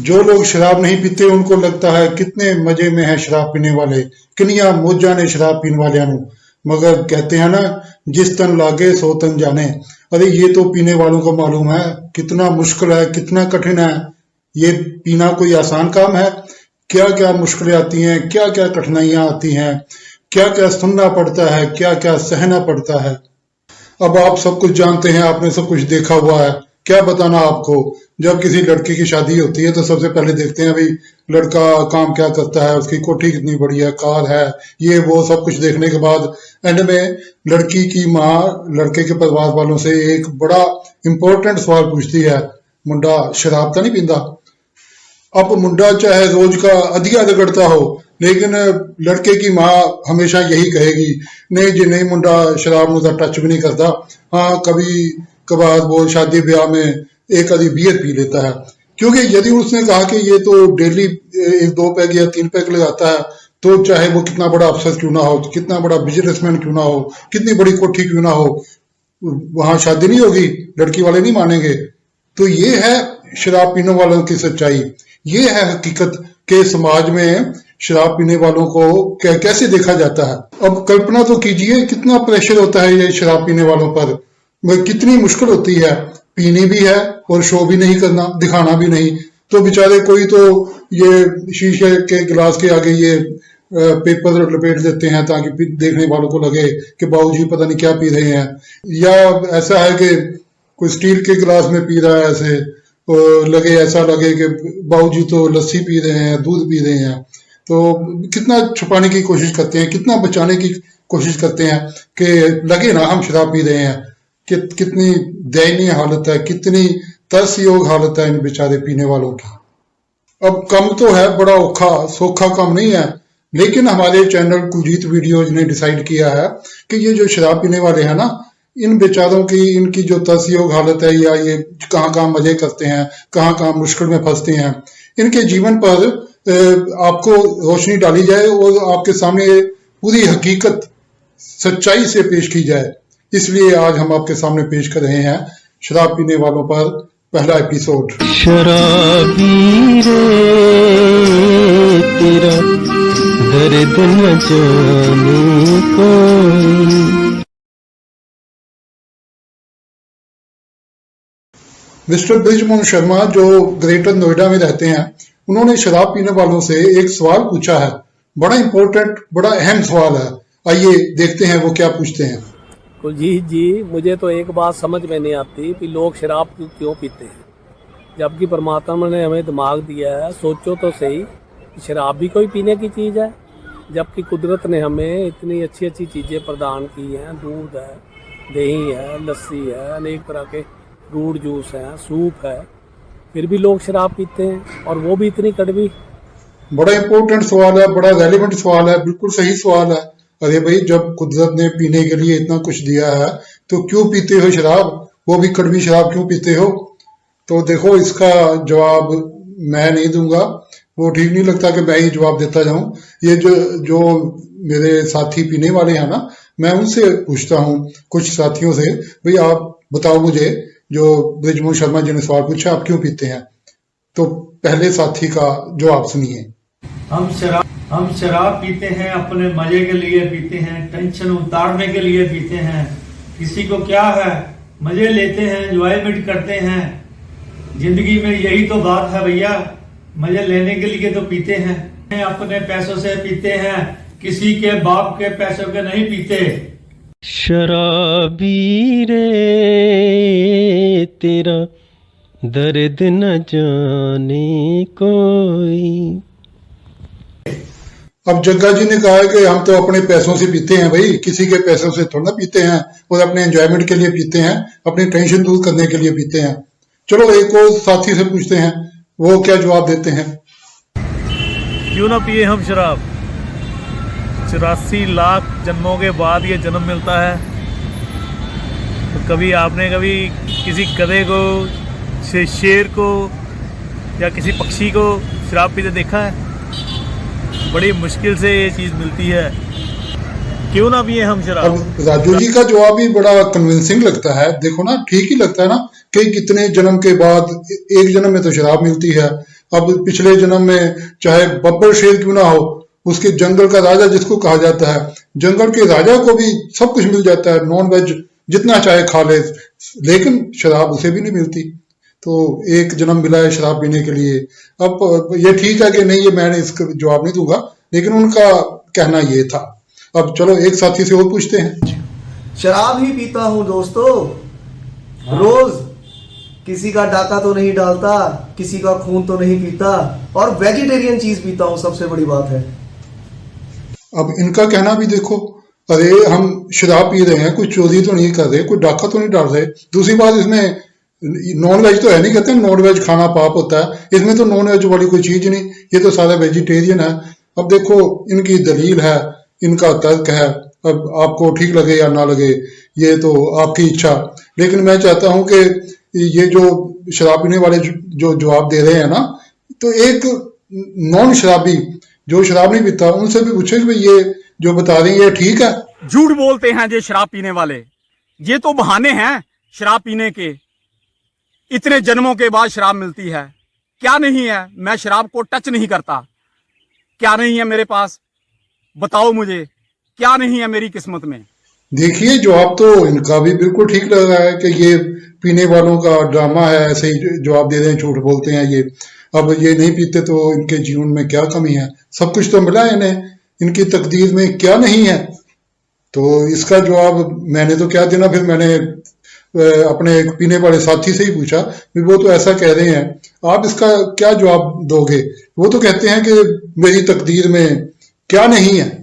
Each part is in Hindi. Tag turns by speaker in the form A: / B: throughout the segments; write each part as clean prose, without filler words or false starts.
A: जो लोग शराब नहीं पीते उनको लगता है कितने मजे में है शराब पीने वाले, किनिया मौजा ने शराब पीने वाले नु। मगर कहते हैं ना, जिस तन लागे सो तन जाने। अरे ये तो पीने वालों को मालूम है कितना मुश्किल है, कितना कठिन है। ये पीना कोई आसान काम है? क्या क्या मुश्किलें आती हैं, क्या क्या कठिनाइयां आती हैं, क्या क्या सुनना पड़ता है, क्या क्या सहना पड़ता है। अब आप सब कुछ जानते हैं, आपने सब कुछ देखा हुआ है, क्या बताना आपको। जब किसी लड़की की शादी होती है तो सबसे पहले देखते हैं भाई लड़का काम क्या करता है, उसकी कोठी कितनी बड़ी है, कार है, ये वो सब कुछ देखने के बाद एंड में लड़की की माँ लड़के के परिवार वालों से एक बड़ा इंपॉर्टेंट सवाल पूछती है, मुंडा शराब तो नहीं पींदा? अब मुंडा चाहे रोज का अधिया रगड़ता हो, लेकिन लड़के की माँ हमेशा यही कहेगी, नहीं जी नहीं, मुंडा शराब में टच भी नहीं करता। हाँ, कभी कभार वो शादी ब्याह में एक आधी बियर पी लेता है। क्योंकि यदि उसने कहा कि ये तो डेली एक दो पैग या तीन पैग लगाता है, तो चाहे वो कितना बड़ा अफसर क्यों ना हो, कितना बड़ा बिजनेसमैन क्यों ना हो, कितनी बड़ी कोठी क्यों ना हो, वहां शादी नहीं होगी, लड़की वाले नहीं मानेंगे। तो ये है शराब पीने वालों की सच्चाई, ये है हकीकत के समाज में शराब पीने वालों को कैसे देखा जाता है। अब कल्पना तो कीजिए कितना प्रेशर होता है ये शराब पीने वालों पर, कितनी मुश्किल होती है। पीनी भी है और शो भी नहीं करना, दिखाना भी नहीं। तो बेचारे कोई तो ये शीशे के गिलास के आगे ये पेपर लपेट देते हैं ताकि देखने वालों को लगे कि बाबूजी पता नहीं क्या पी रहे हैं। या ऐसा है कि कोई स्टील के गिलास में पी रहा है, ऐसे लगे, ऐसा लगे कि बाबूजी तो लस्सी पी रहे हैं, दूध पी रहे हैं। तो कितना छुपाने की कोशिश करते हैं, कितना बचाने की कोशिश करते हैं कि लगे ना हम शराब पी रहे हैं। कितनी दयनीय हालत है, कितनी तरसयोग हालत है इन बेचारे पीने वालों की। अब कम तो है, बड़ा औखा सौखा कम नहीं है, लेकिन हमारे चैनल कुलजीत वीडियोज ने डिसाइड किया है कि ये जो शराब पीने वाले हैं ना, इन बेचारों की, इनकी जो तरसयोग हालत है, या ये कहाँ कहाँ मजे करते हैं, कहाँ कहाँ मुश्किल में फंसते हैं, इनके जीवन पर आपको रोशनी डाली जाए और आपके सामने पूरी हकीकत सच्चाई से पेश की जाए। इसलिए आज हम आपके सामने पेश कर रहे हैं शराब पीने वालों पर पहला एपिसोड।
B: शराबी रे तेरा दर्द न जाने कोई।
A: मिस्टर ब्रिजमोहन शर्मा जो ग्रेटर नोएडा में रहते हैं, उन्होंने शराब पीने वालों से एक सवाल पूछा है। बड़ा इंपॉर्टेंट, बड़ा अहम सवाल है। आइए देखते हैं वो क्या पूछते हैं।
C: कुलजीत जी, मुझे तो एक बात समझ में नहीं आती कि लोग शराब क्यों पीते हैं, जबकि परमात्मा ने हमें दिमाग दिया है। सोचो तो सही, शराब भी कोई पीने की चीज़ है, जबकि कुदरत ने हमें इतनी अच्छी अच्छी चीज़ें प्रदान की हैं। दूध है, दही है, लस्सी है, अनेक तरह के फ्रूट जूस है, सूप है, फिर भी लोग शराब पीते हैं, और वो भी इतनी कड़वी।
A: बड़ा इंपॉर्टेंट सवाल है, बड़ा रेलिवेंट सवाल है, बिल्कुल सही सवाल है। अरे भाई, जब कुदरत ने पीने के लिए इतना कुछ दिया है तो क्यों पीते हो शराब, वो भी कड़वी शराब क्यों पीते हो? तो देखो, इसका जवाब मैं नहीं दूंगा, वो ठीक नहीं लगता कि मैं ही जवाब देता जाऊं। ये जो मेरे साथी पीने वाले हैं ना, मैं उनसे पूछता हूं, कुछ साथियों से, भाई आप बताओ मुझे, जो ब्रिजमोहन शर्मा जी ने सवाल पूछा, आप क्यों पीते हैं? तो पहले साथी का जवाब सुनिए।
D: हम शराब पीते हैं, अपने मजे के लिए पीते हैं, टेंशन उतारने के लिए पीते हैं। किसी को क्या है, मजे लेते हैं, एंजॉयमेंट करते हैं। जिंदगी में यही तो बात है भैया, मजे लेने के लिए तो पीते हैं। अपने पैसों से पीते हैं, किसी के बाप के पैसों के नहीं पीते।
B: शराबी रे तेरा दर्द न जाने कोई।
A: अब जग्गा जी ने कहा है कि हम तो अपने पैसों से पीते हैं भाई, किसी के पैसों से थोड़ा पीते हैं, और अपने एंजॉयमेंट के लिए पीते हैं, अपनी टेंशन दूर करने के लिए पीते हैं। चलो एक और साथी से पूछते हैं, वो क्या जवाब देते हैं।
E: क्यों ना पिए हम शराब, 84 लाख जन्मों के बाद ये जन्म मिलता है। तो कभी आपने किसी गधे को, शेर को या किसी पक्षी को शराब पीते देखा है? बड़ी मुश्किल से ये चीज़ मिलती है। क्यों ना पिए हम शराब।
A: अब राजू जी का जवाब भी बड़ा कन्विंसिंग लगता है। देखो ना, ठीक ही लगता है ना कि कितने जन्म के बाद, एक जन्म में तो शराब मिलती है, अब पिछले जन्म में चाहे बब्बर शेर क्यों ना हो, उसके जंगल का राजा जिसको कहा जाता है, जंगल के राजा को भी सब कुछ मिल जाता है, नॉन वेज जितना चाहे खा ले, लेकिन शराब उसे भी नहीं मिलती। तो एक जन्म मिला है शराब पीने के लिए। अब ये ठीक है कि नहीं, ये मैंने इसका जवाब नहीं दूंगा, लेकिन उनका कहना ये था। अब चलो एक साथी से और पूछते हैं।
F: शराब ही पीता हूँ दोस्तों, रोज। किसी का डाका तो नहीं डालता, किसी का खून तो नहीं पीता, और वेजिटेरियन चीज पीता हूँ, सबसे बड़ी बात है।
A: अब इनका कहना भी देखो, अरे हम शराब पी रहे हैं, कोई चोरी तो नहीं कर रहे, कोई डाका तो नहीं डाल रहे। दूसरी बात, इसमें नॉन वेज तो है नहीं, कहते हैं नॉन वेज खाना पाप होता है, इसमें तो नॉन वेज वाली कोई चीज नहीं, ये तो सारा वेजिटेरियन है। अब देखो इनकी दलील है, इनका तर्क है, अब आपको ठीक लगे या ना लगे ये तो आपकी इच्छा। लेकिन मैं चाहता हूं कि ये जो शराब पीने वाले जो जवाब दे रहे हैं ना, तो एक नॉन शराबी जो शराब नहीं पीता उनसे भी पूछे कि भाई ये जो बता रहे हैं ये ठीक है।
G: झूठ बोलते हैं ये शराब पीने वाले, ये तो बहाने हैं शराब पीने के। इतने जन्मों के बाद शराब मिलती है, क्या नहीं है? मैं शराब को टच नहीं करता, क्या नहीं है मेरे पास? बताओ मुझे, क्या नहीं है मेरी किस्मत में?
A: देखिए जवाब तो इनका भी बिल्कुल ठीक लग रहा है कि ये पीने वालों का ड्रामा है, ऐसे ही जवाब दे रहे हैं, झूठ बोलते हैं ये। अब ये नहीं पीते तो इनके जीवन में क्या कमी है? सब कुछ तो मिला है इन्हें, इनकी तकदीर में क्या नहीं है? तो इसका जवाब मैंने तो क्या देना, फिर मैंने अपने एक पीने वाले साथी से ही पूछा, वो तो ऐसा कह रहे हैं, आप इसका क्या जवाब दोगे? वो तो कहते हैं कि मेरी तकदीर में क्या नहीं है।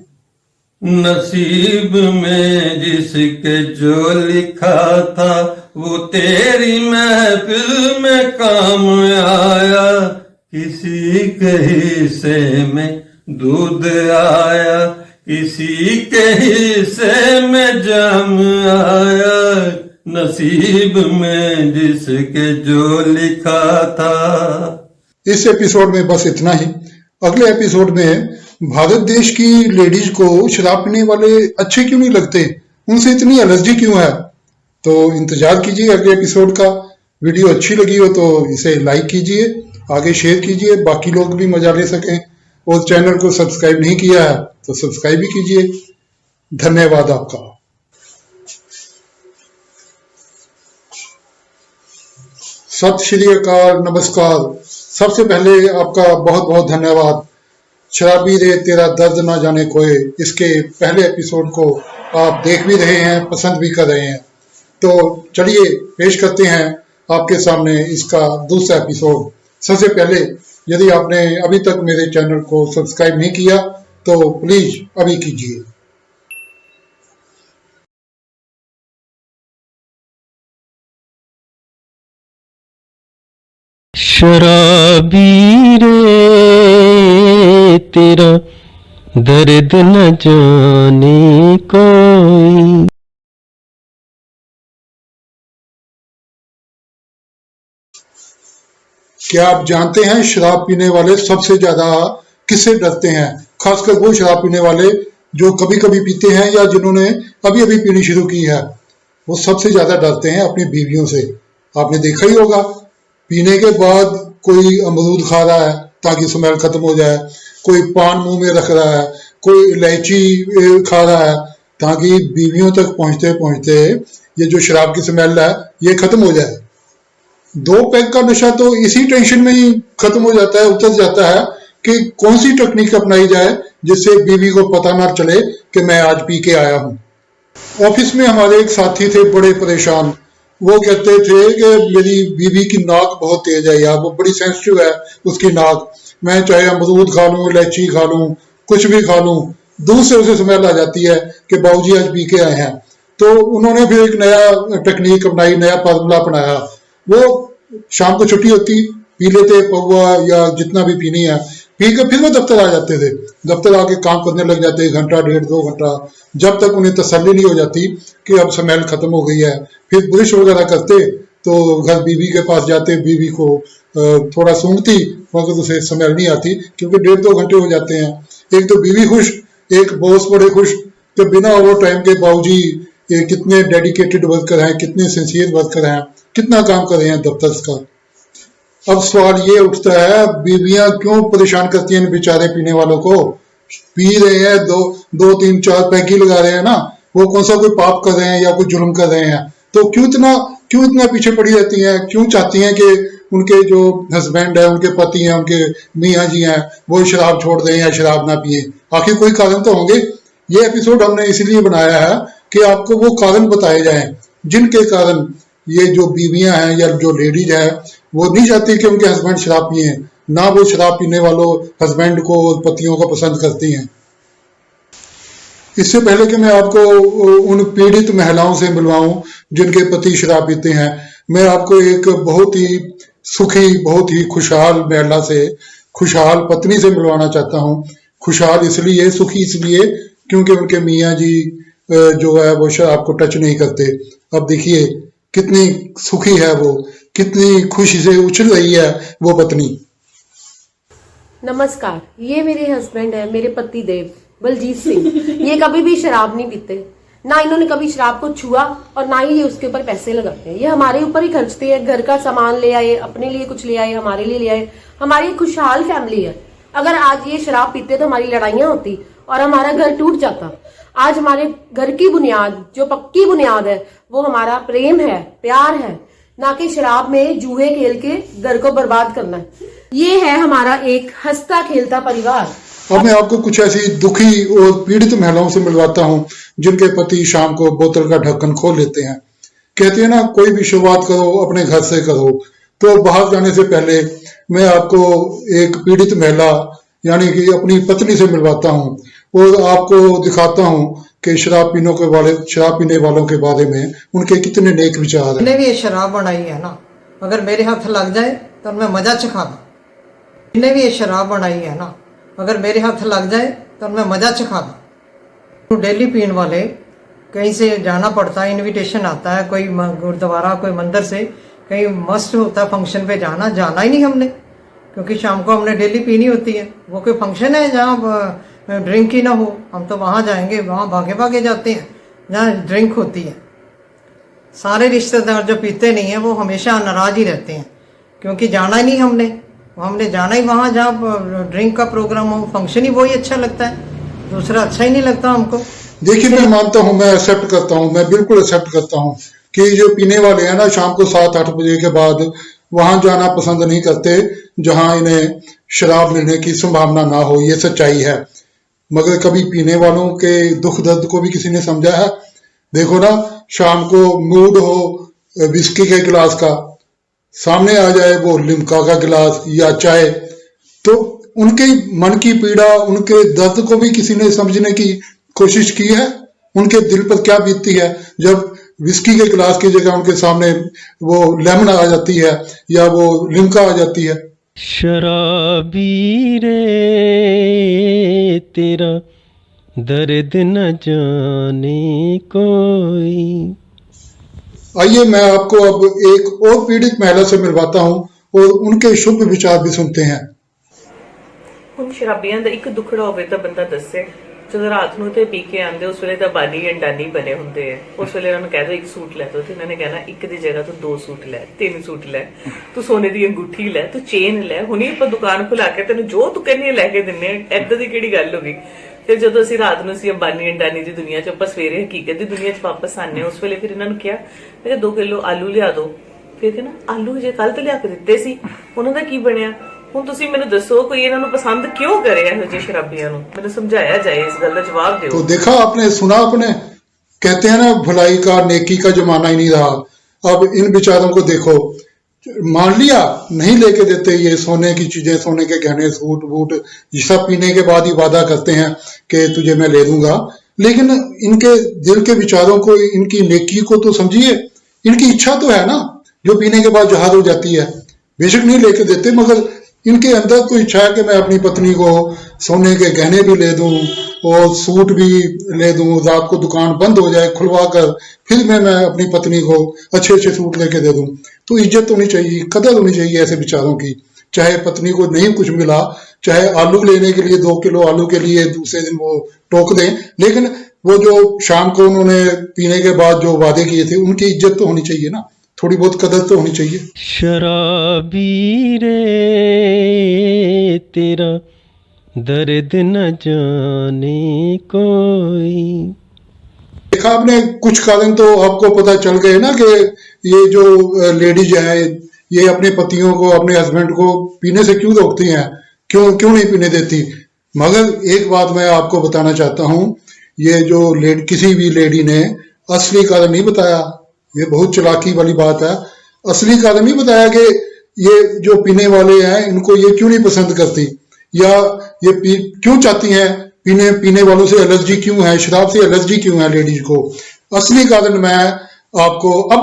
B: नसीब में जिसके जो लिखा था वो तेरी महफिल में काम आया, किसी के हिस्से में दूध आया, किसी के हिस्से में जाम आया, नसीब में जिसके जो लिखा था।
A: इस एपिसोड में बस इतना ही। अगले एपिसोड में भारत देश की लेडीज को शराब पीने वाले अच्छे क्यों नहीं लगते, उनसे इतनी एलर्जी क्यों है? तो इंतजार कीजिए अगले एपिसोड का। वीडियो अच्छी लगी हो तो इसे लाइक कीजिए, आगे शेयर कीजिए, बाकी लोग भी मजा ले सकें। और चैनल को सब्सक्राइब नहीं किया है तो सब्सक्राइब भी कीजिए। धन्यवाद आपका। सत श्री अकाल, नमस्कार। सबसे पहले आपका बहुत बहुत धन्यवाद। शराबी रे तेरा दर्द ना जाने कोई, इसके पहले एपिसोड को आप देख भी रहे हैं, पसंद भी कर रहे हैं। तो चलिए पेश करते हैं आपके सामने इसका दूसरा एपिसोड। सबसे पहले यदि आपने अभी तक मेरे चैनल को सब्सक्राइब नहीं किया तो प्लीज अभी कीजिए।
B: शराबी रे तेरा दर्द न जाने कोई।
A: क्या आप जानते हैं शराब पीने वाले सबसे ज्यादा किससे डरते हैं? खासकर वो शराब पीने वाले जो कभी कभी पीते हैं या जिन्होंने अभी अभी पीनी शुरू की है, वो सबसे ज्यादा डरते हैं अपनी बीवियों से। आपने देखा ही होगा, पीने के बाद कोई अमरूद खा रहा है ताकि स्मेल खत्म हो जाए, कोई पान मुंह में रख रहा है, कोई इलायची खा रहा है ताकि बीवियों तक पहुंचते पहुंचते ये जो शराब की स्मेल है ये खत्म हो जाए। 2 पैक का नशा तो इसी टेंशन में ही खत्म हो जाता है, उतर जाता है कि कौन सी टेक्निक अपनाई जाए जिससे बीवी को पता ना चले कि मैं आज पी के आया हूं। ऑफिस में हमारे एक साथी थे बड़े परेशान। वो कहते थे कि मेरी बीवी की नाक बहुत तेज है यार, वो बड़ी सेंसिटिव है उसकी नाक, मैं चाहे अमरूद खा लूं, इलायची खा लूं, कुछ भी खा लूं, दूर से उसे स्मेल आ जाती है कि बाबूजी आज पी के आए हैं। तो उन्होंने फिर एक नया टेक्निक अपनाई, नया फार्मूला अपनाया। वो शाम को छुट्टी होती, पी लेते पौवा या जितना भी पीनी है, पी के फिर वो दफ्तर आ जाते थे। दफ्तर आके काम करने लग जाते, घंटा 1.5-2 घंटा, जब तक उन्हें तसल्ली नहीं हो जाती कि अब स्मेल खत्म हो गई है। फिर ब्रश वगैरह करते तो घर बीवी के पास जाते, बीवी को थोड़ा सूंघती मगर उसे स्मेल नहीं आती क्योंकि 1.5-2 घंटे हो जाते हैं। एक तो बीवी खुश, एक बॉस बड़े खुश कि बिना ओवर टाइम के बाबूजी ये कितने डेडिकेटेड वर्कर हैं, कितने सिंसियर वर्कर हैं, कितना काम कर रहे हैं दफ्तर का। अब सवाल ये उठता है, बीवियां क्यों परेशान करती हैं इन बेचारे पीने वालों को? पी रहे हैं, दो तीन चार पैगी लगा रहे हैं ना, वो कौन सा कोई पाप कर रहे हैं या कोई जुल्म कर रहे हैं? तो क्यों इतना पीछे पड़ी रहती हैं? क्यों चाहती हैं कि उनके जो हस्बैंड है, उनके पति हैं, उनके मियाँ जी हैं, वो शराब छोड़ दें या शराब ना पिए? आखिर कोई कारण तो होंगे। ये एपिसोड हमने इसलिए बनाया है कि आपको वो कारण बताए जाएं जिनके कारण ये जो बीवियां हैं या जो लेडीज है, वो नहीं चाहती कि उनके हस्बैंड शराब पिए, ना वो शराब पीने वालों हस्बैंड को और पतियों को पसंद करती हैं। इससे पहले कि मैं आपको उन पीड़ित महिलाओं से मिलवाऊं जिनके पति शराब पीते हैं, मैं आपको एक बहुत ही सुखी, बहुत ही खुशहाल महिला से, खुशहाल पत्नी से मिलवाना चाहता हूं। खुशहाल इसलिए, सुखी इसलिए क्योंकि उनके मियाँ जी जो है वो शराब को टच नहीं करते। अब देखिए कितनी सुखी है वो, कितनी खुशी से उछल रही है वो पत्नी।
H: नमस्कार, ये मेरे हस्बैंड है, मेरे पति देव बलजीत सिंह। ये कभी भी शराब नहीं पीते, ना इन्होंने कभी शराब को छुआ और ना ही ये उसके ऊपर पैसे लगाते हैं। ये हमारे ऊपर ही खर्चते हैं, घर का सामान ले आए, अपने लिए कुछ ले आए, हमारे लिए ले आए। हमारी एक खुशहाल फैमिली है। अगर आज ये शराब पीते तो हमारी लड़ाइयां होती और हमारा घर टूट जाता। आज हमारे घर की बुनियाद, जो पक्की बुनियाद है, वो हमारा प्रेम है, प्यार है, ना कि शराब में जूहे खेल के घर को बर्बाद करना है। ये है हमारा एक हंसता खेलता परिवार।
A: अब मैं आपको कुछ ऐसी दुखी और पीड़ित महिलाओं से मिलवाता हूं जिनके पति शाम को बोतल का ढक्कन खोल लेते हैं। कहते हैं ना, कोई भी शुरुआत करो अपने घर से करो। तो बाहर जाने से पहले मैं आपको एक पीड़ित महिला यानी कि अपनी पत्नी से मिलवाता हूं और आपको दिखाता हूं कि शराब पीने वालों के बारे में उनके कितने नेक विचार हैं।
I: मैंने भी ये शराब बनाई है ना, अगर मेरे हाथ लग जाए तो मैं मजा चखा दूं। मैंने भी ये शराब बनाई है ना, अगर मेरे हाथ लग जाए तो मैं मजा चखा दूं। डेली पीने वाले कहीं से जाना पड़ता है, इनविटेशन आता है, कोई गुरुद्वारा, कोई मंदिर से, कहीं मस्त होता फंक्शन पे जाना ही नहीं हमने, क्योंकि शाम को हमने डेली पीनी होती है। वो कोई फंक्शन है जहाँ ड्रिंक ही ना हो, हम तो वहाँ जाएंगे, वहाँ भागे भागे जाते हैं जहाँ ड्रिंक होती है। सारे रिश्तेदार जो पीते नहीं हैं वो हमेशा नाराज ही रहते हैं, क्योंकि जाना ही नहीं हमने जाना ही वहाँ जहाँ ड्रिंक का प्रोग्राम हो, फंक्शन ही वही अच्छा लगता है, दूसरा अच्छा ही नहीं लगता हमको।
A: देखिए, मैं मानता हूँ, मैं एक्सेप्ट करता हूँ, मैं बिल्कुल एक्सेप्ट करता हूँ कि जो पीने वाले हैं ना, शाम को 7-8 बजे के बाद वहां जाना पसंद नहीं करते जहां इन्हें शराब मिलने की संभावना ना हो। ये सच्चाई है। मगर कभी पीने वालों के दुख दर्द को भी किसी ने समझा है? देखो ना, शाम को मूड हो विस्की के गिलास का, सामने आ जाए वो लिम्का का गिलास या चाय, तो उनके मन की पीड़ा, उनके दर्द को भी किसी ने समझने की कोशिश की है? उनके दिल पर क्या बीतती है जब विस्की के गिलास की जगह उनके सामने वो लेमन आ जाती है या वो लिम्का आ जाती है।
B: शराबी रे तेरा दर्द न जाने कोई।
A: आइए मैं आपको अब एक और पीड़ित महिला से मिलवाता हूं और उनके शुभ विचार भी सुनते हैं।
J: ਹੁਣ ਸ਼ਰਾਬੀਆਂ ਦਾ ਇੱਕ ਦੁਖੜਾ ਹੋਵੇ ਤਾਂ ਬੰਦਾ ਦੱਸੇ। ਜਦੋਂ ਰਾਤ ਨੂੰ ਤੇ ਪੀ ਕੇ ਆਂਦੇ ਉਸ ਵੇਲੇ ਤਾਂ ਬਾਨੀ ਅੰਡਾਨੀ ਬਣੇ ਹੁੰਦੇ ਆ। ਉਸ ਵੇਲੇ ਉਹਨਾਂ ਨੂੰ ਕਹਿ ਦੋ ਇੱਕ ਸੂਟ ਲੈ ਦੋ ਤੇ ਇਹਨਾਂ ਨੇ ਕਹਿਣਾ ਇੱਕ ਦੀ ਜਗ੍ਹਾ ਤੂੰ 2 ਸੂਟ ਲੈ, 3 ਸੂਟ ਲੈ, ਤੂੰ ਸੋਨੇ ਦੀ ਅੰਗੂਠੀ ਲੈ, ਤੂੰ ਚੇਨ ਲੈ, ਹੁਣੇ ਆਪਾਂ ਦੁਕਾਨ ਖੁਲਾ ਕੇ ਤੈਨੂੰ ਜੋ ਤੂੰ ਕਹਿੰਦੀ ਲੈ ਕੇ ਦਿੰਨੇ ਆ। ਏਦਾਂ ਦੀ ਕਿਹੜੀ ਗੱਲ ਹੋ ਗਈ। ਫਿਰ ਜਦੋਂ ਅਸੀਂ ਰਾਤ ਨੂੰ ਅਸੀਂ ਅੰਬਾਨੀ ਅੰਡਾਨੀ ਦੀ ਦੁਨੀਆ 'ਚ ਆਪਾਂ ਸਵੇਰੇ ਹਕੀਕਤ ਦੀ ਦੁਨੀਆ 'ਚ ਵਾਪਸ ਆਨੇ, ਉਸ ਵੇਲੇ ਫਿਰ ਇਹਨਾਂ ਨੂੰ ਕਿਹਾ ਮੈਂ ਕਿਹਾ 2 ਕਿਲੋ ਆਲੂ ਲਿਆ ਦੋ। ਫਿਰ ਕਹਿੰਦਾ ਆਲੂ ਜੇ ਕੱਲ ਤੇ ਲਿਆ ਕੇ ਦਿੱਤੇ ਸੀ, ਉਹਨਾਂ ਦਾ ਕੀ ਬਣਿਆ? ਹੁਣ ਤੁਸੀਂ ਮੈਨੂੰ ਦੱਸੋ ਕੋਈ ਇਹਨਾਂ ਨੂੰ ਪਸੰਦ ਕਿਉਂ ਕਰੇ ਇਹੋ ਜਿਹੇ ਸ਼ਰਾਬੀਆਂ ਨੂੰ? ਮੈਨੂੰ ਸਮਝਾਇਆ ਜਾਏ, ਇਸ ਗੱਲ ਦਾ ਜਵਾਬ ਦਿਓ।
A: तो देखा आपने, सुना आपने, कहते हैं ना भलाई का, नेकी का जमाना ही नहीं रहा। अब इन बेचारों को देखो, मान लिया नहीं लेके देते ये सोने की चीजें, सोने के गहने, सूट बूट, ये सब पीने के बाद ही वादा करते हैं कि तुझे मैं ले दूंगा। लेकिन इनके दिल के विचारों को, इनकी नेकी को तो समझिए। इनकी इच्छा तो है ना, जो पीने के बाद जहाज हो जाती है। बेशक नहीं लेके देते, मगर इनके अंदर तो इच्छा है कि मैं अपनी पत्नी को सोने के गहने भी ले दूं और सूट भी ले दूं, रात को दुकान बंद हो जाए खुलवा कर फिर मैं अपनी पत्नी को अच्छे अच्छे सूट लेके दे दूं। तो इज्जत होनी चाहिए, कदर होनी चाहिए ऐसे विचारों की। चाहे पत्नी को नहीं कुछ मिला, चाहे आलू लेने के लिए 2 किलो आलू के लिए दूसरे दिन वो टोक दें, लेकिन वो जो शाम को उन्होंने पीने के बाद जो वादे किए थे उनकी इज्जत तो होनी चाहिए ना। थोड़ी बहुत कदर तो होनी चाहिए।
B: शराबी रे तेरा दर्द न जाने कोई।
A: देखा आपने, कुछ कारण तो आपको पता चल गए ना कि ये जो लेडीज है ये अपने पतियों को, अपने हस्बैंड को पीने से क्यों रोकती हैं, क्यों क्यों नहीं पीने देती। मगर एक बात मैं आपको बताना चाहता हूं, ये जो किसी भी लेडी ने असली कारण नहीं बताया, ये बहुत चालाकी वाली बात है। असली कारण नहीं बताया कि ये जो पीने वाले हैं इनको ये क्यों नहीं पसंद करती, या ये क्यों चाहती हैं, पीने वालों से एलर्जी क्यों है, शराब से एलर्जी क्यों है लेडीज को। असली कारण मैं आपको अब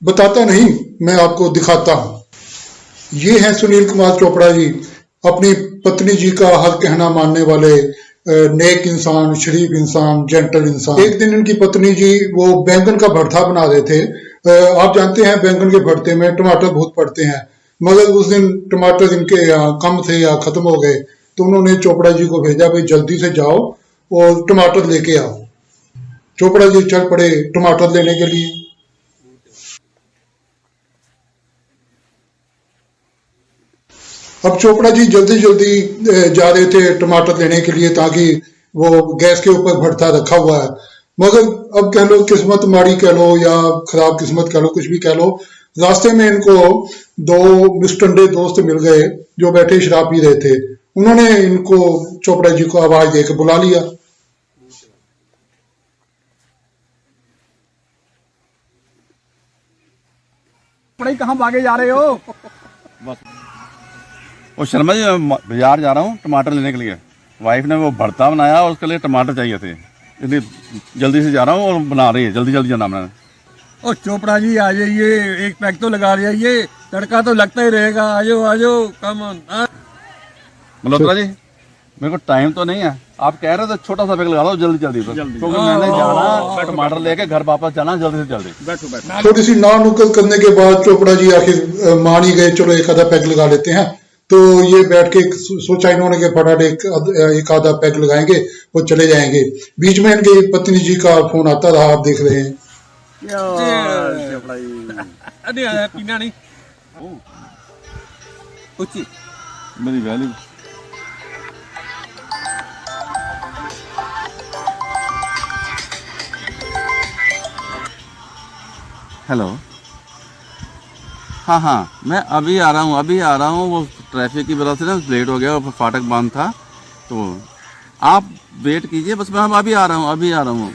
A: बताता नहीं, मैं आपको दिखाता हूं। ये हैं सुनील कुमार चोपड़ा जी, अपनी पत्नी जी का हर कहना मानने वाले नेक इंसान, शरीफ इंसान, जेंटल इंसान। एक दिन इनकी पत्नी जी वो बैंगन का भरता बना रहे थे। आप जानते हैं बैंगन के भरते में टमाटर बहुत पड़ते हैं, मगर उस दिन टमाटर इनके यहाँ कम थे या खत्म हो गए, तो उन्होंने चोपड़ा जी को भेजा, भाई जल्दी से जाओ और टमाटर लेके आओ। चोपड़ा जी चल पड़े टमाटर लेने के लिए। अब चोपड़ा जी जल्दी जल्दी जा रहे थे टमाटर लेने के लिए, ताकि वो गैस के ऊपर भरता रखा हुआ है। मगर अब कह लो किस्मत माड़ी कह लो या खराब किस्मत कह लो, कुछ भी कह लो, रास्ते में इनको दो मुस्टंडे दोस्त मिल गए जो बैठे शराब पी रहे थे। उन्होंने इनको चोपड़ा जी को आवाज देकर बुला लिया।
G: कहाँ भागे जा रहे हो?
K: वो शर्मा जी, मैं बाजार जा रहा हूँ टमाटर लेने के लिए। वाइफ ने वो भरता बनाया और उसके लिए टमाटर चाहिए थे, इसलिए जल्दी से जा रहा हूँ और बना रही है, जल्दी जल्दी जाना मैंने।
G: ओ चोपड़ा जी आ जाइए, एक पैक तो लगा जाइए, तड़का तो लगता ही रहेगा। आजो कम ऑन।
K: मल्होत्रा जी, मेरे को टाइम तो नहीं है, आप कह रहे थे छोटा सा पैक लगा दो जल्दी जल्दी, क्योंकि मैंने जाना टमाटर लेके घर वापस जाना जल्दी से जल्दी।
G: बैठो।
A: थोड़ी सी नानुक्कल करने के बाद चोपड़ा जी आखिर मान ही गए, चलो एक आधा पैक लगा लेते हैं। तो ये बैठ के सोचा इन्होंने कि फटाफट एक आधा पैक लगाएंगे वो चले जाएंगे। बीच में इनकी पत्नी जी का फोन आता रहा, आप देख रहे हैं।
G: पीना नहीं
K: मेरी वैल्यू। हेलो, हाँ, मैं अभी आ रहा हूँ। वो ट्रैफिक की वजह से ना लेट हो गया, फाटक बंद था, तो आप वेट कीजिए बस, मैं अभी आ रहा हूँ।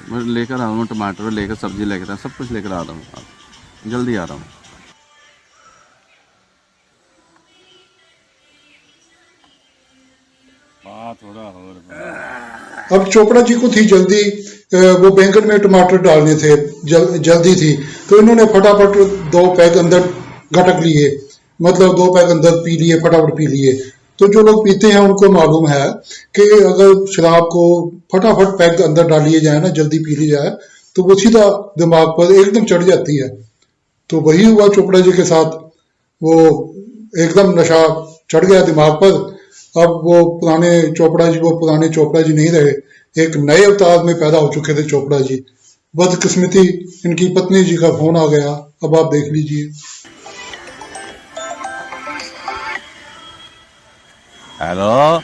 K: मैं लेकर आ रहा हूँ टमाटर लेकर, सब्जी लेकर, सब कुछ लेकर आ रहा हूँ, जल्दी आ रहा हूँ।
A: अब चोपड़ा जी को थी जल्दी, वो बैंगन में टमाटर डालने थे, जल्दी थी, तो इन्होंने फटाफट 2 पैक अंदर घटक लिए, मतलब 2 पैक अंदर पी लिए, फटाफट पी लिए। तो जो लोग पीते हैं उनको मालूम है कि अगर शराब को फटाफट पैक अंदर डालिए जाए ना, जल्दी पी ली जाए, तो वो सीधा दिमाग पर एकदम चढ़ जाती है। तो वही हुआ चोपड़ा जी के साथ, वो एकदम नशा चढ़ गया दिमाग पर। अब वो पुराने चोपड़ा जी नहीं रहे, एक नए अवतार में पैदा हो चुके थे चोपड़ा जी। बदकिस्मती इनकी पत्नी जी का फोन आ गया, अब आप देख लीजिए।
K: हेलो,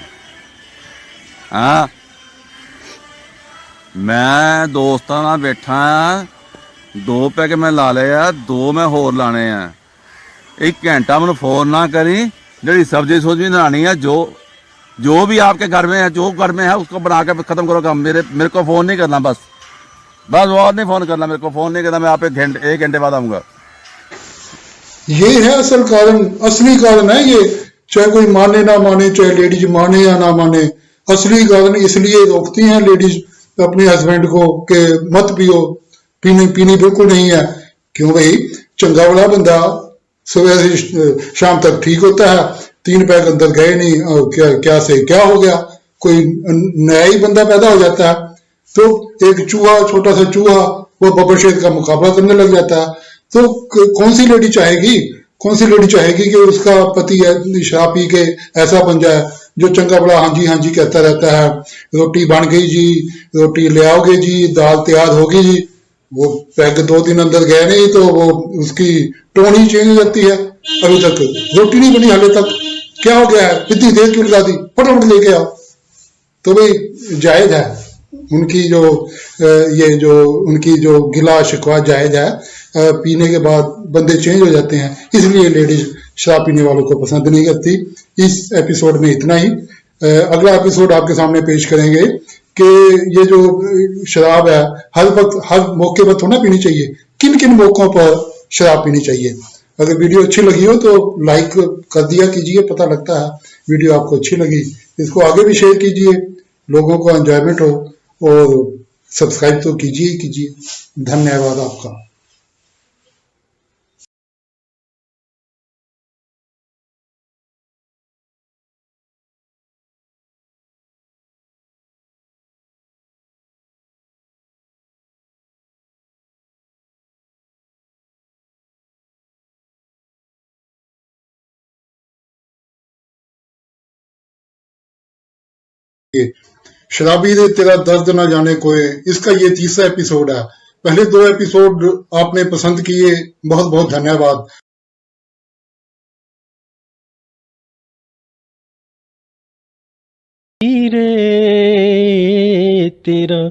K: हाँ, मैं दोस्तां नाल बैठा हाँ, 2 पैक मैं ला ले, 2 मैं होर लाने हैं। 1 घंटा मैंने फोन ना करी, जी सब्जी सुब्जी बनानी है, जो भी आपके घर में है, जो घर में है उसको बना के खत्म करो काम। मेरे को फोन नहीं करना, बस और नहीं फोन करना, मेरे को फोन नहीं करना। मैं आप 1 घंटे बाद आऊंगा।
A: ये है असल कारण, असली कारण है ये, चाहे कोई माने ना माने, चाहे लेडीज माने या ना माने, असली कारण इसलिए रोकती हैं लेडीज अपने हस्बैंड को कि मत पियो, पीनी बिल्कुल नहीं है। क्यों भाई, चंगा वाला बंदा सुबह से शाम तक ठीक होता है, 3 पैक अंदर गए नहीं, क्या से क्या हो गया, कोई नया ही बंदा पैदा हो जाता है। तो एक चूहा, छोटा सा चूहा, वो बब्बर शेर का मुकाबला करने लग जाता है। तो कौन सी लेडी चाहेगी कि उसका पति शराब पी के ऐसा बन जाए जो चंगा बड़ा हाँ जी कहता रहता है, रोटी बन गई जी, रोटी ले आओगे जी, दाल तैयार होगी जी, वो पैग 2 दिन अंदर गए नहीं तो वो उसकी टोन ही चेंज हो जाती है। अभी तक रोटी नहीं बनी हाले तक, क्या हो गया है, इतनी देर क्यों लगा दी, फटाफट लेके आओ। तो भाई जायज है उनकी जो ये जो उनकी जो गिला शिकवा जायज है। पीने के बाद बंदे चेंज हो जाते हैं, इसलिए लेडीज शराब पीने वालों को पसंद नहीं करती। इस एपिसोड में इतना ही। अगला एपिसोड आपके सामने पेश करेंगे कि ये जो शराब है हर वक्त हर मौके पर थोड़ा पीनी चाहिए, किन किन मौकों पर शराब पीनी चाहिए। अगर वीडियो अच्छी लगी हो तो लाइक कर दिया कीजिए, पता लगता है वीडियो आपको अच्छी लगी। इसको आगे भी शेयर कीजिए, लोगों को एंजॉयमेंट हो, और सब्सक्राइब तो कीजिए। धन्यवाद आपका। शराबी दे तेरा दर्द ना जाने कोई, इसका ये तीसरा एपिसोड है। पहले 2 एपिसोड आपने पसंद किए, बहुत बहुत धन्यवाद।
B: रे तेरा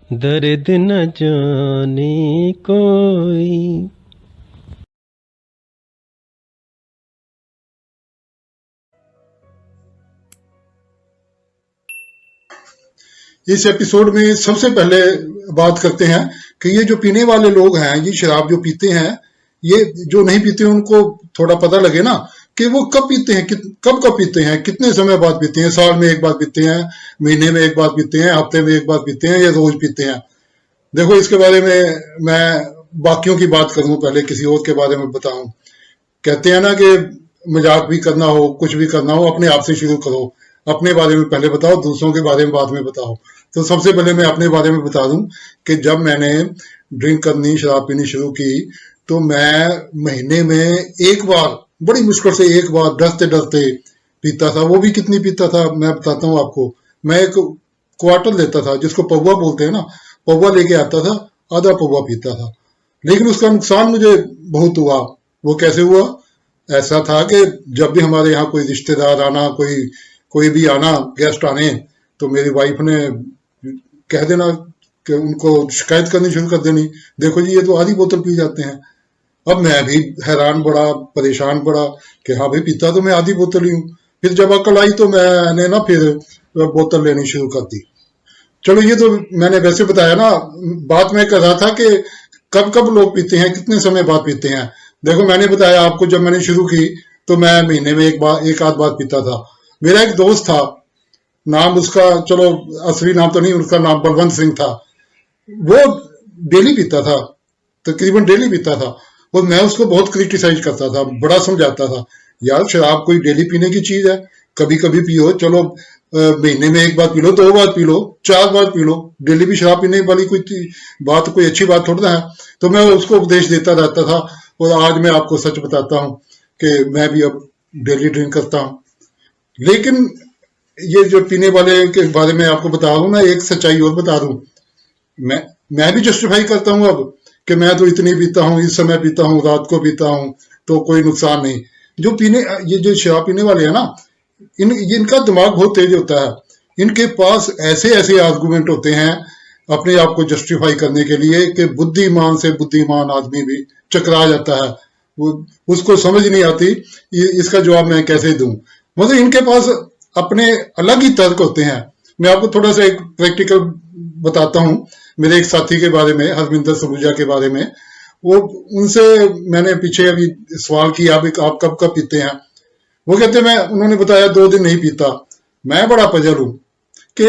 B: दर्द न जाने कोई।
A: इस एपिसोड में सबसे पहले बात करते हैं कि ये जो पीने वाले लोग हैं, ये शराब जो पीते हैं, ये जो नहीं पीते उनको थोड़ा पता लगे ना कि वो कब पीते हैं, कब पीते हैं, कितने समय बाद पीते हैं। साल में एक बार पीते हैं, महीने में एक बार पीते हैं, हफ्ते में एक बार पीते हैं, या रोज पीते हैं। देखो, इसके बारे में मैं बाकियों की बात करूं, पहले किसी और के बारे में बताऊं। कहते हैं ना कि मजाक भी करना हो, कुछ भी करना हो, अपने आप से शुरू करो। अपने बारे में पहले बताओ, दूसरों के बारे में बाद में बताओ। तो सबसे पहले मैं अपने बारे में बता दूं कि जब मैंने ड्रिंक करनी, शराब पीनी शुरू की, तो मैं महीने में एक बार, बड़ी मुश्किल से एक बार, डरते डरते पीता था। वो भी कितनी पीता था मैं बताता हूँ आपको। मैं एक क्वार्टर लेता था, जिसको पौवा बोलते हैं ना, पौवा लेके आता था, आधा पौवा पीता था। लेकिन उसका नुकसान मुझे बहुत हुआ। वो कैसे हुआ? ऐसा था कि जब भी हमारे यहाँ कोई रिश्तेदार आना, कोई भी आना, गेस्ट आने, तो मेरी वाइफ ने कह देना कि उनको शिकायत करनी शुरू कर देनी, देखो जी ये तो आधी बोतल पी जाते हैं। अब मैं भी हैरान पड़ा, परेशान पड़ा कि हाँ भाई, पीता तो मैं आधी बोतल ही हूँ। फिर जब अकल आई तो मैंने ना फिर बोतल लेनी शुरू कर दी। चलो, ये तो मैंने वैसे बताया ना। बात मैं कर रहा था कि कब कब लोग पीते हैं, कितने समय बाद पीते हैं। देखो, मैंने बताया आपको, जब मैंने शुरू की तो मैं महीने में एक आध बार पीता था। मेरा एक दोस्त था, नाम उसका, चलो असली नाम तो नहीं, उसका नाम बलवंत सिंह था। वो डेली पीता था, तकरीबन डेली पीता था, और मैं उसको बहुत क्रिटिसाइज करता था, बड़ा समझाता था, यार शराब कोई डेली पीने की चीज है, कभी कभी पियो, चलो महीने में एक बार पी लो, 2 बार पी लो, 4 बार पी लो, डेली भी शराब पीने वाली कोई अच्छी बात थोड़ा है। तो मैं उसको उपदेश देता रहता था, और आज मैं आपको सच बताता हूँ कि मैं भी अब डेली ड्रिंक करता हूँ। लेकिन ये जो पीने वाले के बारे में आपको बता रहा हूँ ना, एक सच्चाई और बता दूं, मैं भी जस्टिफाई करता हूँ अब कि मैं तो इतनी पीता हूँ, इस समय पीता हूँ, रात को पीता हूँ, तो कोई नुकसान नहीं। ये जो शराब पीने वाले हैं ना, इनका दिमाग बहुत तेज होता है। इनके पास ऐसे ऐसे आर्गुमेंट होते हैं अपने आप को जस्टिफाई करने के लिए कि बुद्धिमान से बुद्धिमान आदमी भी चकरा जाता है। वो उसको समझ नहीं आती इसका जवाब मैं कैसे दूं। मतलब इनके पास अपने अलग ही तर्क होते हैं। मैं आपको थोड़ा सा एक प्रैक्टिकल बताता हूं, मेरे एक साथी के बारे में, हरमिंदर सलूजा के बारे में। वो उनसे मैंने पीछे अभी सवाल किया, आप कब कब पीते हैं? वो कहते हैं, उन्होंने बताया 2 दिन नहीं पीता। मैं बड़ा पजल हूं कि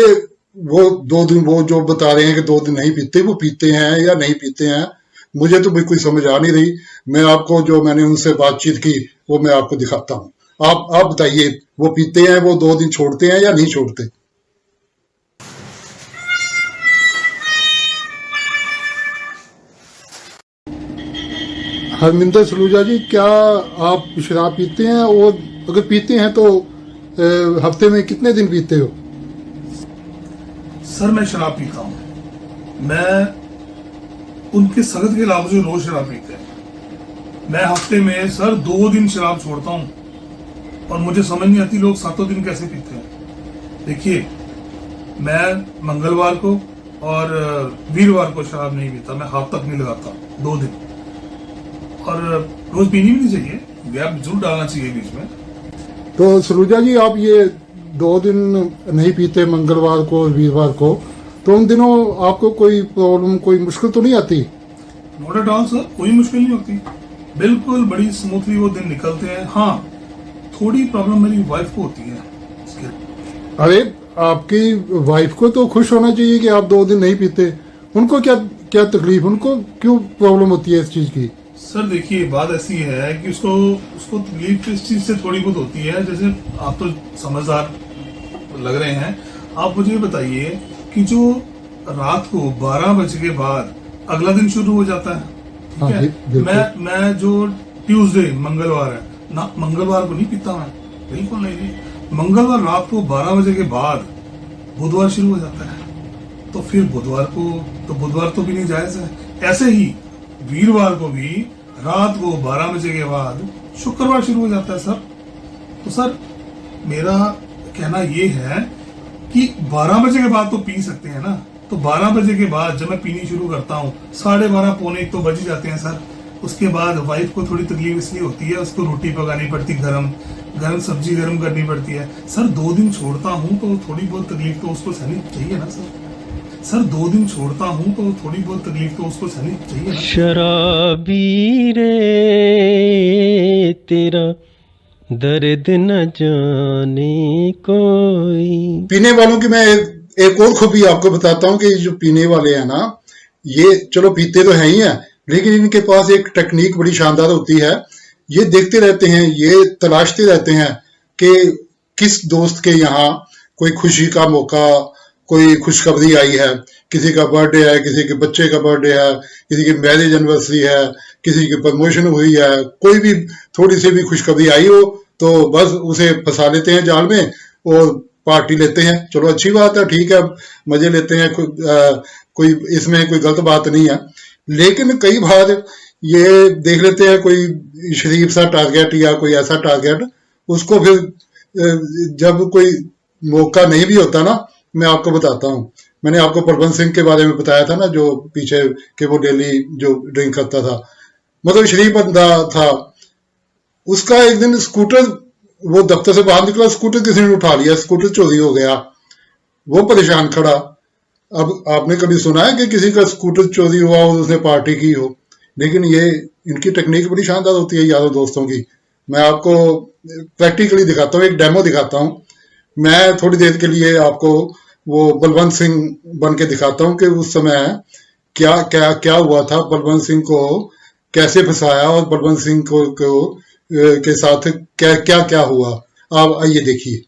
A: वो 2 दिन, वो जो बता रहे हैं कि 2 दिन नहीं पीते, वो पीते हैं या नहीं पीते हैं, मुझे तो बिल्कुल समझ आ नहीं रही। मैं आपको जो मैंने उनसे बातचीत की वो मैं आपको दिखाता हूं। आप बताइए, वो पीते हैं, वो 2 दिन छोड़ते हैं या नहीं छोड़ते? हरमिंदर सलूजा जी, क्या आप शराब पीते हैं? और अगर पीते हैं तो हफ्ते में कितने दिन पीते हो?
L: सर, मैं शराब पीता हूं। मैं उनके संगत के अलावा जो रोज शराब पीते हैं। मैं हफ्ते में सर 2 दिन शराब छोड़ता हूँ और मुझे समझ नहीं आती लोग 7 दिन कैसे पीते हैं। देखिए, मैं मंगलवार को और वीरवार को शराब नहीं पीता, मैं हाथ तक नहीं लगाता 2 दिन, और रोज पीनी भी नहीं चाहिए, गैप जरूर डालना चाहिए बीच में।
A: तो सलूजा जी, आप ये 2 दिन नहीं पीते, मंगलवार को और वीरवार को, तो उन दिनों आपको कोई प्रॉब्लम, कोई मुश्किल तो नहीं आती?
L: नॉट एट ऑल सर, कोई मुश्किल नहीं होती, बिल्कुल बड़ी स्मूथली वो दिन निकलते हैं। हाँ, थोड़ी प्रॉब्लम मेरी वाइफ को होती है इसके।
A: अरे, आपकी वाइफ को तो खुश होना चाहिए कि आप 2 दिन नहीं पीते। उनको क्या क्या तकलीफ, उनको क्यों प्रॉब्लम होती है इस चीज की?
L: सर देखिए, बात ऐसी है कि उसको तकलीफ इस चीज से थोड़ी बहुत होती है। जैसे आप तो समझदार लग रहे हैं, आप मुझे बताइए कि जो रात को 12 बजे के बाद अगला दिन शुरू हो जाता है, ठीक है? मैं जो ट्यूसडे मंगलवार है ना, मंगलवार को नहीं पीता मैं, बिल्कुल नहीं। मंगलवार रात को 12 बजे के बाद बुधवार शुरू हो जाता है, तो फिर बुधवार तो भी नहीं जायज है। ऐसे ही वीरवार को भी रात को 12 बजे के बाद शुक्रवार शुरू हो जाता है सर। तो सर, मेरा कहना ये है कि 12 बजे के बाद तो पी सकते हैं ना, तो 12 बजे के बाद जब मैं पीनी शुरू करता हूँ 12:30 पौने 1 तो बज ही जाते हैं सर। उसके बाद वाइफ को थोड़ी तकलीफ इसलिए होती है, उसको रोटी पकानी पड़ती, गरम सब्जी गरम करनी पड़ती है सर। 2 दिन छोड़ता हूँ तो थोड़ी बहुत तकलीफ तो उसको सहनी चाहिए ना सर। 2 दिन छोड़ता हूँ तो थोड़ी बहुत तकलीफ तो उसको सहनी चाहिए ना।
B: शराबी रे तेरा दर्द न जाने कोई।
A: पीने वालों की मैं एक और खूबी आपको बताता हूँ कि जो पीने वाले हैं ना, ये चलो पीते तो हैं ही हैं, लेकिन इनके पास एक टेक्निक बड़ी शानदार होती है। ये देखते रहते हैं, ये तलाशते रहते हैं कि किस दोस्त के यहाँ कोई खुशी का मौका, कोई खुशखबरी आई है, किसी का बर्थडे है, किसी के बच्चे का बर्थडे है, किसी की मैरिज एनिवर्सरी है, किसी की प्रमोशन हुई है, कोई भी थोड़ी सी भी खुशखबरी आई हो तो बस उसे फंसा लेते हैं जाल में और पार्टी लेते हैं। चलो अच्छी बात है, ठीक है, मजे लेते हैं, कोई इसमें कोई गलत बात नहीं है। लेकिन कई बार ये देख लेते हैं कोई शरीफ सा टारगेट या कोई ऐसा टारगेट, उसको फिर जब कोई मौका नहीं भी होता ना, मैं आपको बताता हूँ। मैंने आपको बलवंत सिंह के बारे में बताया था ना, जो पीछे के वो डेली जो ड्रिंक करता था, मतलब शरीफ बंदा था। उसका एक दिन स्कूटर, वो दफ्तर से बाहर निकला, स्कूटर किसी ने उठा लिया, स्कूटर चोरी हो गया, वो परेशान खड़ा। अब आपने कभी सुना है कि किसी का स्कूटर चोरी हुआ और उसने पार्टी की हो? लेकिन ये इनकी टेक्निक बड़ी शानदार होती है यारों दोस्तों की। मैं आपको प्रैक्टिकली दिखाता हूँ, एक डेमो दिखाता हूँ। मैं थोड़ी देर के लिए आपको वो बलवंत सिंह बन के दिखाता हूँ कि उस समय क्या क्या क्या हुआ था, बलवंत सिंह को कैसे फंसाया और बलवंत सिंह को के साथ क्या क्या क्या हुआ। आप आइए देखिए।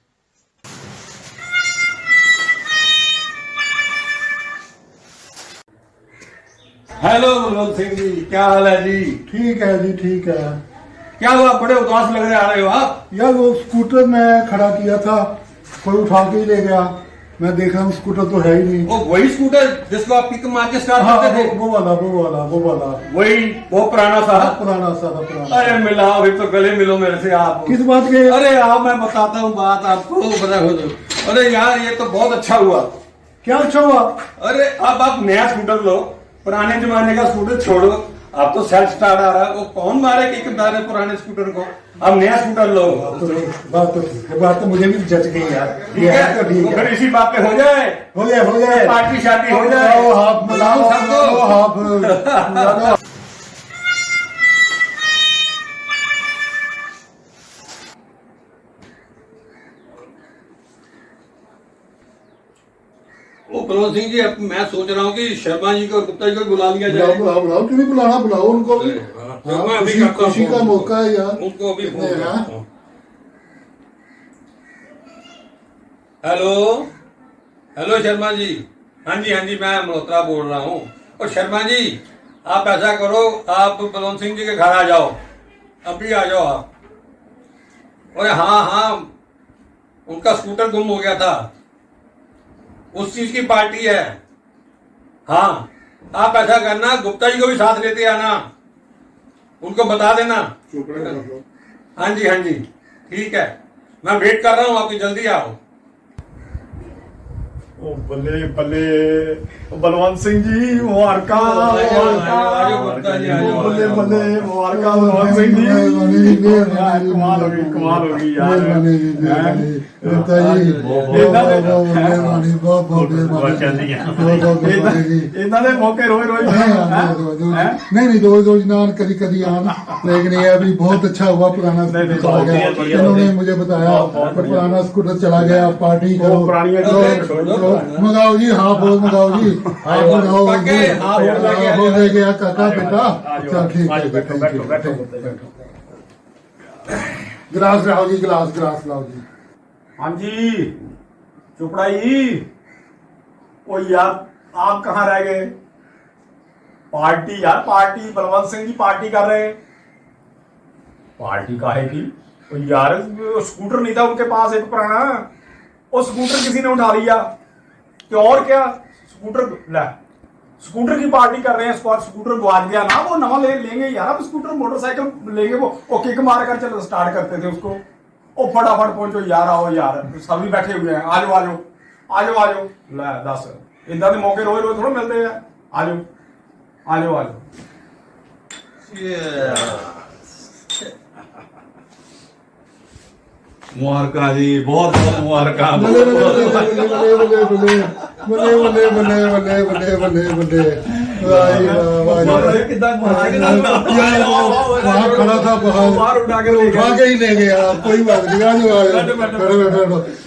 M: हेलो बलवंत सिंह जी, क्या हाल है जी?
A: ठीक है जी, ठीक है।
M: क्या हुआ, बड़े उदास लग रहे आ रहे हो आप?
A: यार वो स्कूटर मैं खड़ा किया था, कोई उठा के ही ले गया। मैं देख रहा हूँ स्कूटर तो है ही नहीं।
M: वो वही स्कूटर जिसको आप किक मार के स्टार्ट करते थे?
A: वो वाला
M: वही, वो पुराना सा
A: पुराना।
M: अरे मिला, अभी तो गले मिलो मेरे से आप।
A: किस बात के?
M: अरे आप, मैं बताता हूँ बात आपको, बता दो। अरे यार, ये तो बहुत अच्छा हुआ।
A: क्या अच्छा हुआ?
M: अरे अब आप नया स्कूटर लो, पुराने जमाने का स्कूटर छोड़ो। अब तो सेल्फ स्टार्ट आ रहा है, वो कौन मारे किक मारे पुराने स्कूटर को? अब नया स्कूटर लो।
A: बात तो ठीक है, बात तो मुझे भी जच गई यार।
M: ठीक है, तो ठीक है। फिर इसी बात पे हो जाए पार्टी शादी हो जाए।
A: हाथ मिलाओ सबको, हाथ
M: बलवंत सिंह जी, अब मैं सोच रहा हूँ कि शर्मा जी को और गुप्ता जी को बुला लिया जाए।
A: बुलाओ, क्यों नहीं बुलाना, बुलाओ उनको भी। खुशी का मौका है यार,
M: उनको अभी। हेलो शर्मा जी। हाँ जी, मैं मल्होत्रा बोल रहा हूँ। और शर्मा जी, आप ऐसा करो, आप बलवंत सिंह जी के घर आ जाओ, अभी आ जाओ आप। और हाँ, उनका स्कूटर गुम हो गया था, उस चीज की पार्टी है। हाँ, आप ऐसा करना, गुप्ता जी को भी साथ लेते आना, उनको बता देना। हाँ जी, हाँ जी, ठीक है, मैं वेट कर रहा हूँ आपकी, जल्दी आओ।
E: ओ बल्ले बल्ले, बलवंत सिंह जी मुबारका, बल्ले बल्ले मुबारका बलवंत सिंह जी। कमाल होगी यार। ਇਹਨਾਂ ਦੇ ਮੌਕੇ ਰੋਜ਼
A: नहीं रोज ना कभी कभी आना, लेकिन ये अभी बहुत अच्छा हुआ, पुराना स्कूटर चला गया, इन्होंने मुझे बताया पुराना स्कूटर चला गया, पार्टी करो, मंगाओ जी, हाफ बोल मंगाओ जी, हाफ मंगाओ, हो गया काका बेटा। अच्छा ठीक है, बैठो गिलास लाओ जी, गिलास लाओ जी।
E: हाँ जी चोपड़ा जी, ओ यार आप कहाँ रह गए? पार्टी यार, पार्टी बलवंत सिंह जी पार्टी कर रहे हैं। पार्टी काहे की? ओ यार स्कूटर नहीं था उनके पास एक पुराना, वो स्कूटर किसी ने उठा लिया, तो और क्या स्कूटर की पार्टी कर रहे हैं। स्कूटर गुआच गया ना, वो नवा लेंगे यार, अब स्कूटर मोटरसाइकिल लेंगे, वो किक मार कर चलो स्टार्ट करते थे उसको। ओ फटाफट पहुंचो यार, आओ यार, सभी बैठे हुए हैं, आ जाओ। ले दस इदा के मौके रोज थोड़ा मिलते हैं, आ जाओ।
K: मुबारका जी, बहुत बहुत मुबारका।
A: वहाँ खड़ा था, बाहर उठा के ही ले गया, कोई बात नहीं, आ जाओ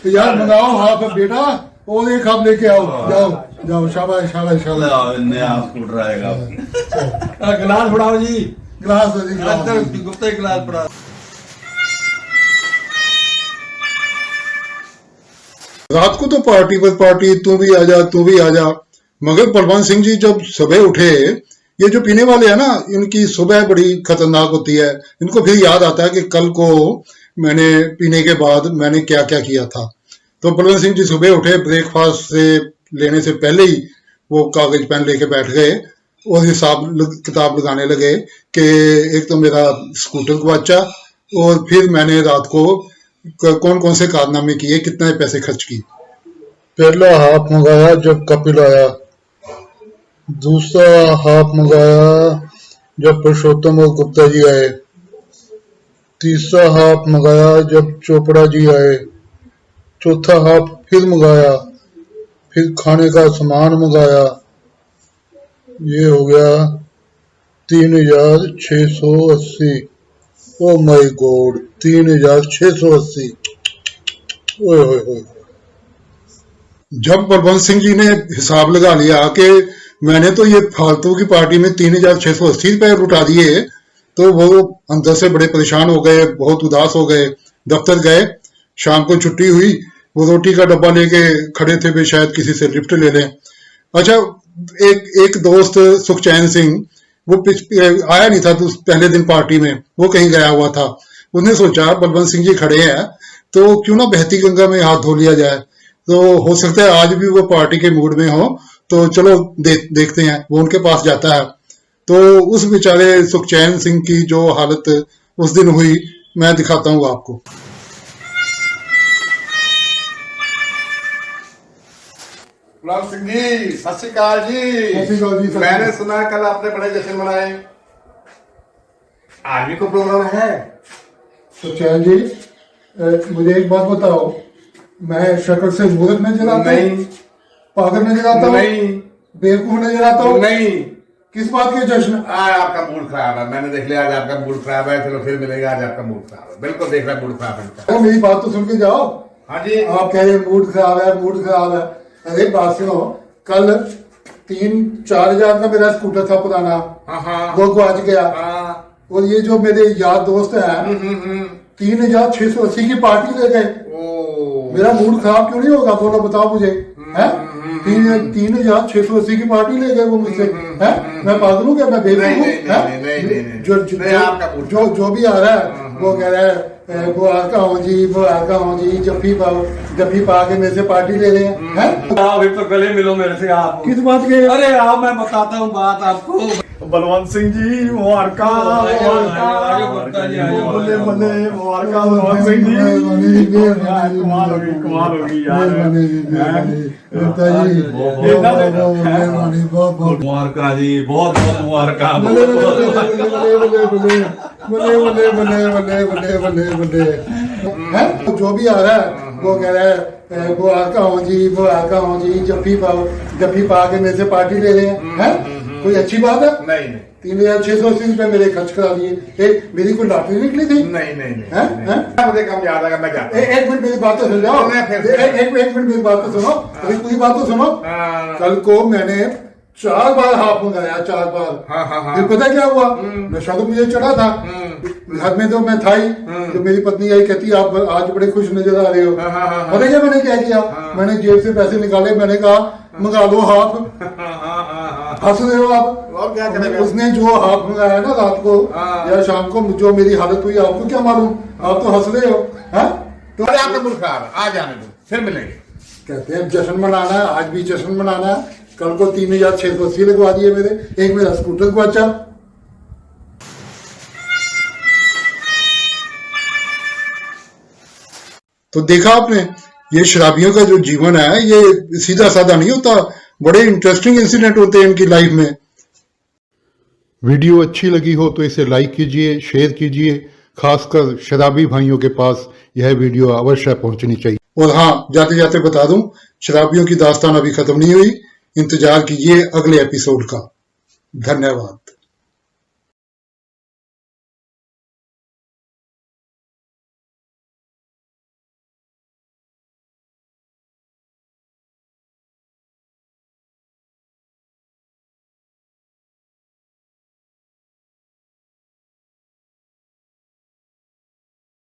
A: यार, मंगाओ हाफ बेटा, वो एक आप लेके आओ, जाओ, शाबाश।
K: नया स्कूटर आएगा।
M: गिलास बढ़ाओ जी,
A: गिलास दो जी,
K: गुप्ता गिलास बढ़ा।
A: रात को तो पार्टी पर पार्टी, तू भी आ जा, मगर बलवंत सिंह जी जब सुबह उठे, ये जो पीने वाले हैं ना, इनकी सुबह बड़ी खतरनाक होती है। इनको फिर याद आता है कि कल को मैंने पीने के बाद मैंने क्या क्या किया था। तो बलवंत सिंह जी सुबह उठे, ब्रेकफास्ट से लेने से पहले ही वो कागज पेन लेके बैठ गए और हिसाब किताब लगाने लगे कि एक तो मेरा स्कूटर गवाचा, और फिर मैंने रात को कौन कौन से कारनामे किए, कितने पैसे खर्च किए। पहला हाफ मंगाया जब कपिल आया, दूसरा हाफ मंगाया जब पुरुषोत्तम और गुप्ता जी आए, तीसरा हाफ मंगाया जब चोपड़ा जी आए, चौथा हाफ फिर मंगाया, फिर खाने का सामान मंगाया। ये हो गया 3680। Oh my God, 3680। ओए। जब बलवंत सिंह जी ने हिसाब लगा लिया कि मैंने तो ये फालतू की पार्टी में 3680 रुपए लुटा दिए, तो वो अंदर से बड़े परेशान हो गए, बहुत उदास हो गए। दफ्तर गए, शाम को छुट्टी हुई, वो रोटी का डब्बा लेके खड़े थे, वे शायद किसी से लिफ्ट ले लें। अच्छा, एक दोस्त सुखचैन सिंह, वो आया नहीं था तो पहले दिन पार्टी में, वो कहीं गया हुआ था। उसने सोचा बलवंत सिंह जी खड़े हैं तो क्यों ना बहती गंगा में हाथ धो लिया जाए। तो हो सकता है आज भी वो पार्टी के मूड में हो, तो चलो देखते हैं। वो उनके पास जाता है, तो उस बेचारे सुखचैन सिंह की जो हालत उस दिन हुई, मैं दिखाता हूँ आपको।
N: गुलाब सिंह जी, सत श्री अकाल जी। मैंने सुना कल आपने बड़े जश्न मनाए, आज भी कोई प्रोग्राम है?
A: सुखचैन जी, मुझे एक बात बताओ, मैं शक्ल से मूर्ख नजर आता हूँ? पागल नजर आता हूँ? बेवकूफ नजर आता हूँ? किस बात के जश्न?
N: आज आपका मूड खराब है, मैंने देख लिया आज आपका मूड खराब है। चलो फिर मिलेगा, आज आपका मूड खराब है, बिल्कुल देख रहा है मूड खराब है।
A: मेरी बात तो सुन के जाओ।
N: हाँ जी।
A: आप कह रहे मूड खराब है। अरे बात सुनो, कल 3-4 हजार का मेरा स्कूटर था पुराना, वो गवाच गया। और ये जो मेरे यार दोस्त हैं 3680 की पार्टी ले गए। मेरा मूड खराब क्यों नहीं होगा? बोलो, बताओ मुझे। 3680 की पार्टी ले गए वो मुझसे। मैं पागल हूँ क्या? मैं बेवकूफ हूँ? जो भी आ रहा है वो कह रहा है वो आका हूँ जी, वो आका हूँ जी, जफ्फी पा के मेरे से पार्टी ले रहे हैं।
M: अभी तो गले मिलो मेरे से आप।
A: किस बात के?
M: अरे आओ मैं बताता हूँ बात आपको।
L: बलवंत सिंह जी मुबारका, बल्ले बल्ले मुबारका बलवंत सिंह जी। कमाल होगी यार।
N: मुबारका जी, बहुत बहुत मुबारका।
A: बल्ले बल्ले बल्ले बल्ले बल्ले बल्ले बल्ले बल्ले हैं। जो भी आ रहा है वो कह रहा है वो आका हूँ जी, वो आका हूँ जी, जफ्फी पा के मेरे से पार्टी ले रहे हैं। कोई अच्छी बात है?
N: नहीं नहीं।
A: 3680 रुपए मेरे खर्च करा दिए। मेरी कोई लॉटरी निकली थी?
N: नहीं नहीं नहीं। मुझे कम याद आएगा, मैं जाता हूं।
A: एक मिनट मेरी बात तो सुन जाओ। एक मिनट मेरी बात तो सुनो, अभी पूरी बात तो सुनो। कल को मैंने 4 बार हाफ मंगाया, 4 बार। फिर पता क्या हुआ, नशा तो मुझे चढ़ा था, घर में तो मैं था ही। तो मेरी पत्नी आई, कहती आप आज बड़े खुश नजर आ रहे हो। पता क्या मैंने क्या किया, मैंने जेब से पैसे निकाले, मैंने कहा मंगा लो हाफ। हंस रहे हो आप?
N: और क्या करेंगे?
A: उसने जो हाफ मंगाया ना रात को या शाम को, जो मेरी हालत हुई आपको क्या मालूम, आप तो हंस रहे हो। तो
N: अरे आपका मुल्क आ जाने दो, फिर मिलेंगे।
A: कहते हैं जश्न मनाना है, आज भी जश्न मनाना है। कल को 3680 लगवा दिए मेरे, एक मेरा स्कूटर गवाचा। तो देखा आपने, ये शराबियों का जो जीवन है ये सीधा साधा नहीं होता, बड़े इंटरेस्टिंग इंसिडेंट होते हैं इनकी लाइफ में। वीडियो अच्छी लगी हो तो इसे लाइक कीजिए, शेयर कीजिए, खासकर शराबी भाइयों के पास यह वीडियो अवश्य पहुंचनी चाहिए। और हाँ, जाते जाते बता दूं, शराबियों की दास्तान अभी खत्म नहीं हुई, इंतजार कीजिए अगले एपिसोड का। धन्यवाद।